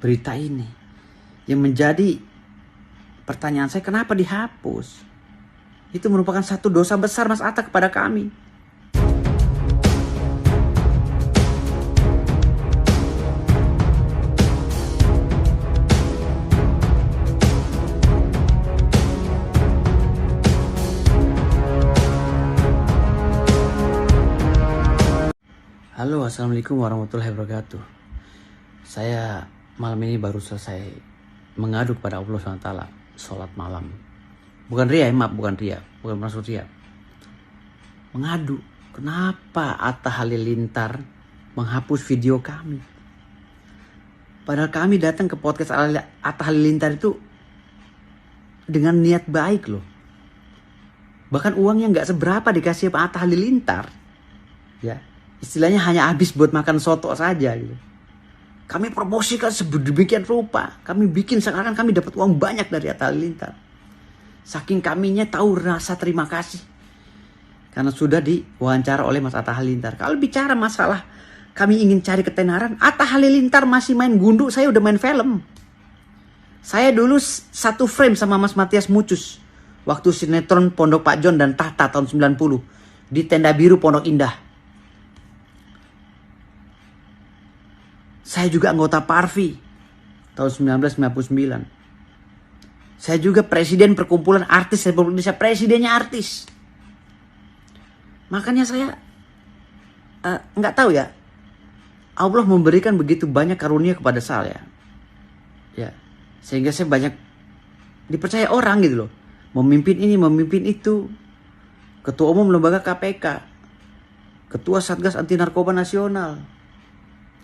berita ini. Yang menjadi pertanyaan saya, kenapa dihapus? Itu merupakan satu dosa besar Mas Atta kepada kami. Halo, assalamualaikum warahmatullahi wabarakatuh. Saya malam ini baru selesai mengadu kepada Allah SWT, sholat malam. Bukan ria, maaf, bukan maksud ria. Mengadu, kenapa Atta Halilintar menghapus video kami? Padahal kami datang ke podcast Atta Halilintar itu dengan niat baik loh. Bahkan uangnya nggak seberapa dikasih Pak Atta Halilintar, ya. Istilahnya hanya habis buat makan soto saja gitu. Kami promosikan sedemikian rupa. Kami bikin sekarang kami dapat uang banyak dari Atta Halilintar. Saking kaminya tahu rasa terima kasih. Karena sudah diwawancara oleh Mas Atta Halilintar. Kalau bicara masalah kami ingin cari ketenaran, Atta Halilintar masih main gundu, saya udah main film. Saya dulu satu frame sama Mas Matias Mucus. Waktu sinetron Pondok Pak John dan Tahta tahun 90. Di Tenda Biru Pondok Indah. Saya juga anggota Parvi tahun 1999. Saya juga presiden Perkumpulan Artis Republik Indonesia, presidennya artis. Makanya saya nggak tahu ya, Allah memberikan begitu banyak karunia kepada saya, ya, sehingga saya banyak dipercaya orang gitu loh, memimpin ini, memimpin itu, ketua umum lembaga KPK, ketua Satgas Anti Narkoba Nasional,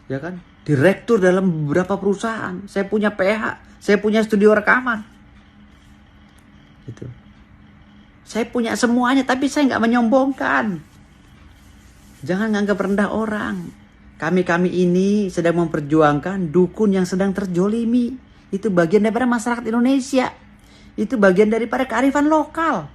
ya kan? Direktur dalam beberapa perusahaan. Saya punya PH, saya punya studio rekaman. Gitu. Saya punya semuanya, tapi saya nggak menyombongkan. Jangan nganggap rendah orang. Kami ini sedang memperjuangkan dukun yang sedang terjolimi. Itu bagian daripada masyarakat Indonesia. Itu bagian daripada kearifan lokal.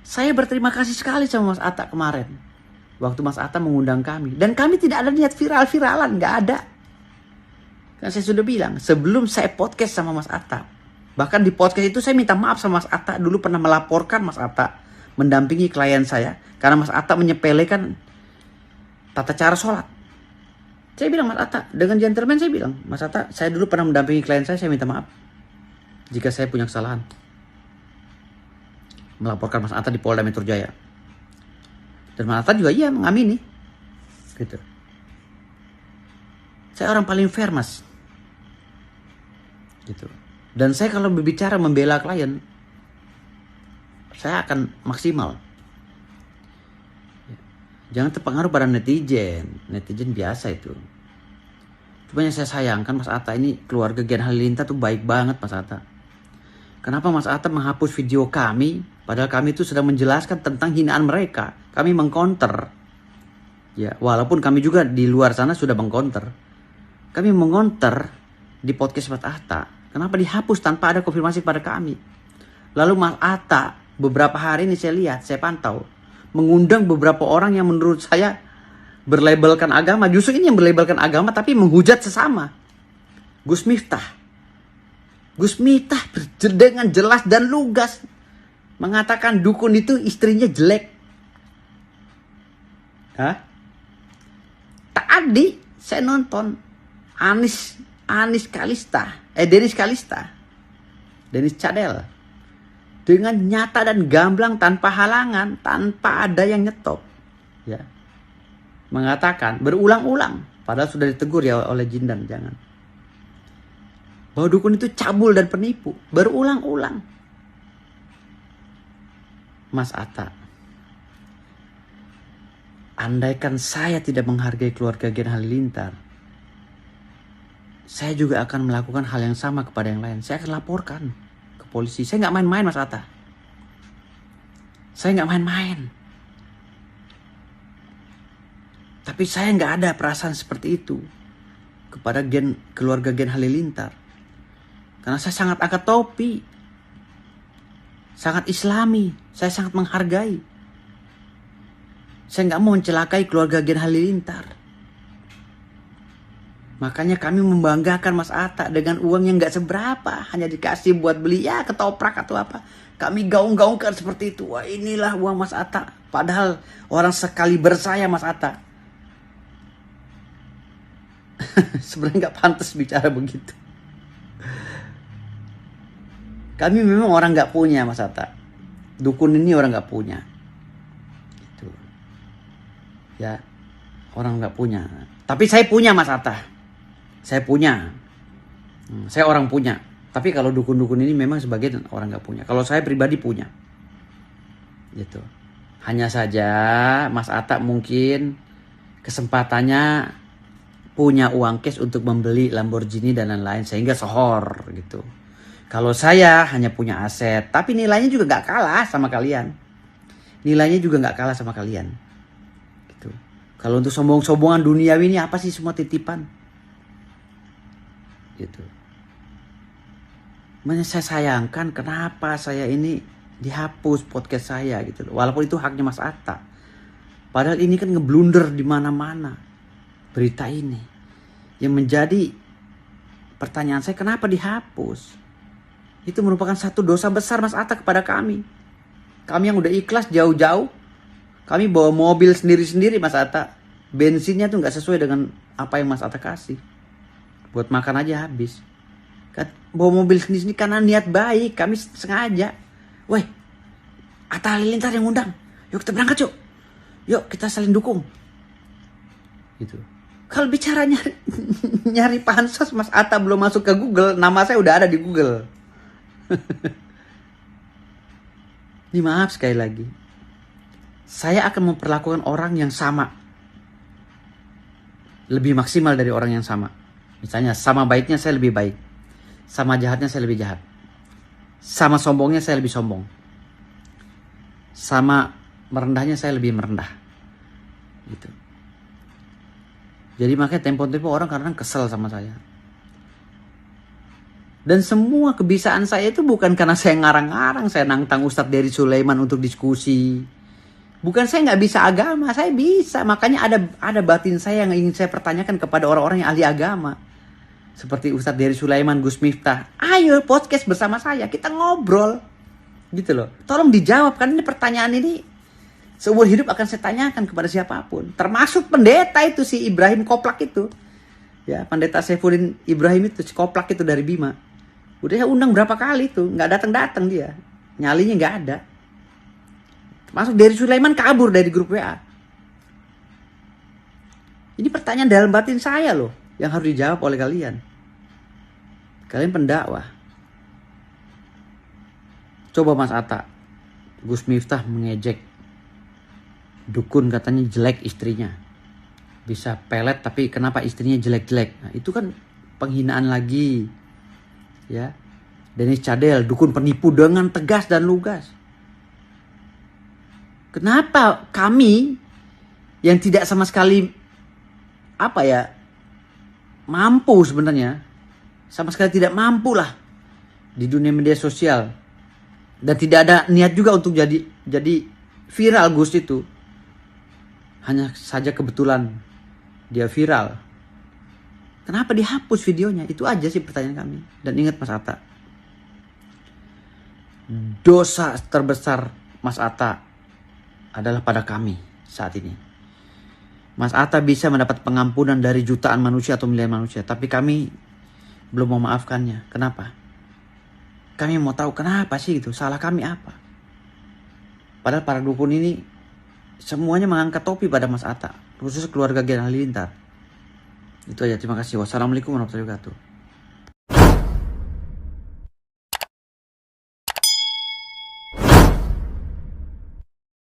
Saya berterima kasih sekali sama Mas Atta kemarin. Waktu Mas Atta mengundang kami. Dan kami tidak ada niat viral-viralan. Nggak ada. Kan saya sudah bilang. Sebelum saya podcast sama Mas Atta. Bahkan di podcast itu saya minta maaf sama Mas Atta. Dulu pernah melaporkan Mas Atta mendampingi klien saya. Karena Mas Atta menyepelekan tata cara sholat. Saya bilang Mas Atta. Dengan gentleman saya bilang. Mas Atta, saya dulu pernah mendampingi klien saya minta maaf. Jika saya punya kesalahan. Melaporkan Mas Atta di Polda Metro Jaya. Dan Mas Atta juga iya mengamini. Gitu. Saya orang paling fair Mas. Gitu. Dan saya kalau berbicara membela klien, saya akan maksimal. Jangan terpengaruh pada netizen. Netizen biasa itu. Cuma yang saya sayangkan Mas Atta ini, keluarga Gen Halilintar tuh baik banget Mas Atta. Kenapa Mas Atta menghapus video kami? Padahal kami itu sedang menjelaskan tentang hinaan mereka. Kami mengkonter. Ya, walaupun kami juga di luar sana sudah mengkonter. Kami mengonter di podcast Mas Atta. Kenapa dihapus tanpa ada konfirmasi pada kami? Lalu Mas Atta beberapa hari ini saya lihat, saya pantau. Mengundang beberapa orang yang menurut saya berlabelkan agama. Justru ini yang berlabelkan agama tapi menghujat sesama. Gus Miftah. Gus Miftah dengan jelas dan lugas mengatakan dukun itu istrinya jelek. Hah? Tadi saya nonton Denis Kalista, Denis Cadel, dengan nyata dan gamblang tanpa halangan, tanpa ada yang nyetop, ya, mengatakan berulang-ulang, padahal sudah ditegur ya oleh Jindan, jangan, bahwa dukun itu cabul dan penipu, berulang-ulang. Mas Atta, andaikan saya tidak menghargai keluarga Gen Halilintar, saya juga akan melakukan hal yang sama kepada yang lain. Saya akan laporkan ke polisi. Saya nggak main-main Mas Atta. Saya nggak main-main. Tapi saya nggak ada perasaan seperti itu kepada keluarga Gen Halilintar. Karena saya sangat angkat topi. Sangat islami. Saya sangat menghargai. Saya nggak mau mencelakai keluarga Gen Halilintar. Makanya kami membanggakan Mas Atta dengan uang yang gak seberapa. Hanya dikasih buat beli ya ketoprak atau apa. Kami gaung-gaungkan seperti itu. Wah, inilah uang Mas Atta. Padahal orang sekali bersaya Mas Atta. Sebenarnya gak pantas bicara begitu. Kami memang orang gak punya Mas Atta. Dukun ini orang gak punya. Gitu. Ya, orang gak punya. Tapi saya punya Mas Atta. Saya punya. Saya orang punya. Tapi kalau dukun-dukun ini memang sebagian orang gak punya. Kalau saya pribadi punya. Gitu. Hanya saja Mas Atta mungkin kesempatannya punya uang cash untuk membeli Lamborghini dan lain-lain. Sehingga sohor gitu. Kalau saya hanya punya aset. Tapi nilainya juga gak kalah sama kalian. Nilainya juga gak kalah sama kalian. Gitu. Kalau untuk sombong-sombongan duniawi ini apa sih semua titipan? Gitu. Makanya saya sayangkan kenapa saya ini dihapus podcast saya gitu loh. Walaupun itu haknya Mas Atta. Padahal ini kan ngeblunder di mana-mana berita ini. Yang menjadi pertanyaan saya kenapa dihapus? Itu merupakan satu dosa besar Mas Atta kepada kami. Kami yang udah ikhlas jauh-jauh. Kami bawa mobil sendiri-sendiri Mas Atta. Bensinnya tuh gak sesuai dengan apa yang Mas Atta kasih. Buat makan aja habis. Kan bawa mobil sendiri karena niat baik. Kami sengaja. Weh, Atta Halilintar yang undang. Yuk kita berangkat yuk. Yuk kita saling dukung. Gitu. Kalau bicara nyari pansos Mas Atta belum masuk ke Google. Nama saya udah ada di Google. Ini maaf sekali lagi. Saya akan memperlakukan orang yang sama. Lebih maksimal dari orang yang sama. Misalnya sama baiknya saya lebih baik. Sama jahatnya saya lebih jahat. Sama sombongnya saya lebih sombong. Sama merendahnya saya lebih merendah. Gitu. Jadi makanya tempo-tempo orang kadang kesel sama saya. Dan semua kebisaan saya itu bukan karena saya ngarang-ngarang. Saya nantang Ustadz Dery Sulaiman untuk diskusi. Bukan saya nggak bisa agama. Saya bisa. Makanya ada batin saya yang ingin saya pertanyakan kepada orang-orang yang ahli agama. Seperti Ustadz Dery Sulaiman, Gus Miftah. Ayo podcast bersama saya. Kita ngobrol. Gitu loh. Tolong dijawab. Kan ini pertanyaan ini seumur hidup akan saya tanyakan kepada siapapun. Termasuk pendeta itu si Ibrahim Koplak itu. Ya, pendeta Saifuddin Ibrahim itu. Si Koplak itu dari Bima. Udah saya undang berapa kali tuh. Nggak datang-datang dia. Nyalinya nggak ada. Termasuk Dery Sulaiman kabur dari grup WA. Ini pertanyaan dalam batin saya loh. Yang harus dijawab oleh kalian. Kalian pendakwah. Coba Mas Atta. Gus Miftah mengejek. Dukun katanya jelek istrinya. Bisa pelet tapi kenapa istrinya jelek-jelek. Nah, itu kan penghinaan lagi. Ya. Dennis Cadel. Dukun penipu dengan tegas dan lugas. Kenapa kami yang tidak sama sekali mampu sebenarnya, sama sekali tidak mampu lah di dunia media sosial dan tidak ada niat juga untuk jadi viral Gus itu, hanya saja kebetulan dia viral. Kenapa dihapus videonya? Itu aja sih pertanyaan kami. Dan ingat Mas Atta, dosa terbesar Mas Atta adalah pada kami saat ini. Mas Atta bisa mendapat pengampunan dari jutaan manusia atau miliar manusia. Tapi kami belum memaafkannya. Kenapa? Kami mau tahu kenapa sih gitu. Salah kami apa? Padahal para dukun ini semuanya mengangkat topi pada Mas Atta. Khusus keluarga Gen Halilintar. Itu aja. Terima kasih. Wassalamualaikum warahmatullahi wabarakatuh.